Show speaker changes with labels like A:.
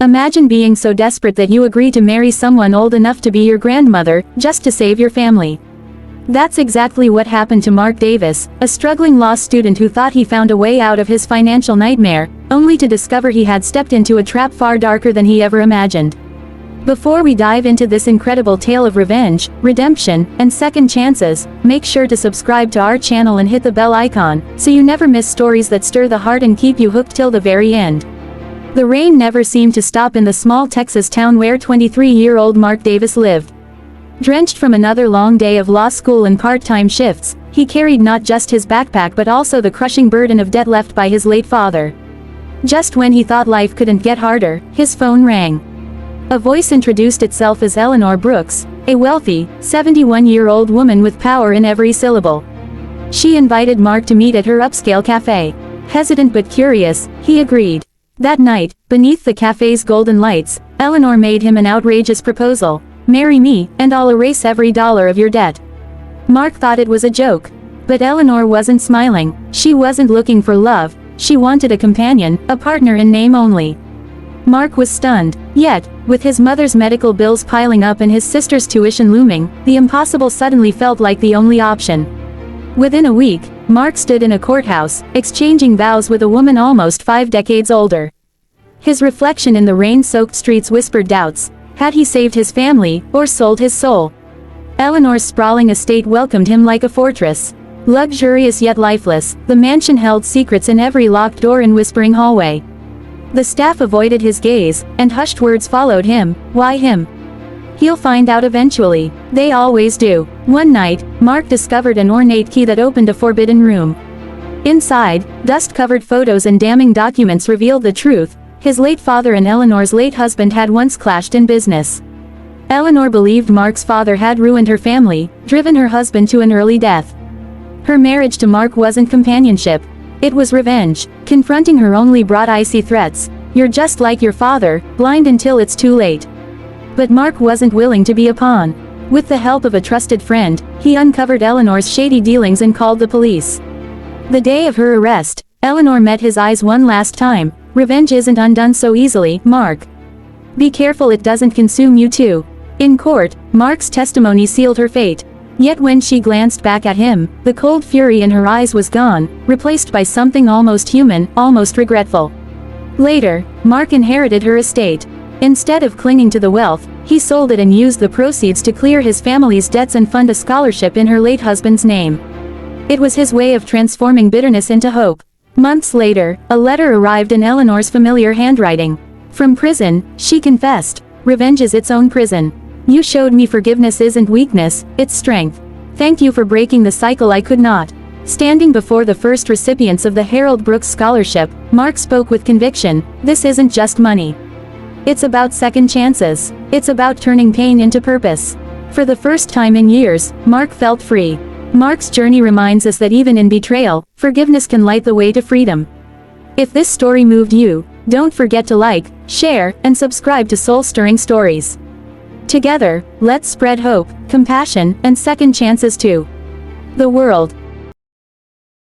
A: Imagine being so desperate that you agree to marry someone old enough to be your grandmother, just to save your family. That's exactly what happened to Mark Davis, a struggling law student who thought he found a way out of his financial nightmare, only to discover he had stepped into a trap far darker than he ever imagined. Before we dive into this incredible tale of revenge, redemption, and second chances, make sure to subscribe to our channel and hit the bell icon, so you never miss stories that stir the heart and keep you hooked till the very end. The rain never seemed to stop in the small Texas town where 23-year-old Mark Davis lived. Drenched from another long day of law school and part-time shifts, he carried not just his backpack but also the crushing burden of debt left by his late father. Just when he thought life couldn't get harder, his phone rang. A voice introduced itself as Eleanor Brooks, a wealthy, 71-year-old woman with power in every syllable. She invited Mark to meet at her upscale cafe. Hesitant but curious, he agreed. That night, beneath the cafe's golden lights, Eleanor made him an outrageous proposal. "Marry me, and I'll erase every dollar of your debt." Mark thought it was a joke. But Eleanor wasn't smiling. She wasn't looking for love. She wanted a companion, a partner in name only. Mark was stunned. Yet, with his mother's medical bills piling up and his sister's tuition looming, the impossible suddenly felt like the only option. Within a week, Mark stood in a courthouse, exchanging vows with a woman almost 5 decades older. His reflection in the rain-soaked streets whispered doubts. Had he saved his family, or sold his soul? Eleanor's sprawling estate welcomed him like a fortress. Luxurious yet lifeless, the mansion held secrets in every locked door and whispering hallway. The staff avoided his gaze, and hushed words followed him. Why him? He'll find out eventually. They always do. One night, Mark discovered an ornate key that opened a forbidden room. Inside, dust-covered photos and damning documents revealed the truth. His late father and Eleanor's late husband had once clashed in business. Eleanor believed Mark's father had ruined her family, driven her husband to an early death. Her marriage to Mark wasn't companionship. It was revenge. Confronting her only brought icy threats. "You're just like your father, blind until it's too late." But Mark wasn't willing to be a pawn. With the help of a trusted friend, he uncovered Eleanor's shady dealings and called the police. The day of her arrest, Eleanor met his eyes one last time. "Revenge isn't undone so easily, Mark. Be careful it doesn't consume you too." In court, Mark's testimony sealed her fate. Yet when she glanced back at him, the cold fury in her eyes was gone, replaced by something almost human, almost regretful. Later, Mark inherited her estate. Instead of clinging to the wealth, he sold it and used the proceeds to clear his family's debts and fund a scholarship in her late husband's name. It was his way of transforming bitterness into hope. Months later, a letter arrived in Eleanor's familiar handwriting. From prison, she confessed. "Revenge is its own prison. You showed me forgiveness isn't weakness, it's strength. Thank you for breaking the cycle I could not." Standing before the first recipients of the Harold Brooks Scholarship, Mark spoke with conviction. "This isn't just money. It's about second chances. It's about turning pain into purpose." For the first time in years, Mark felt free. Mark's journey reminds us that even in betrayal, forgiveness can light the way to freedom. If this story moved you, don't forget to like, share, and subscribe to Soul-Stirring Stories. Together, let's spread hope, compassion, and second chances to the world.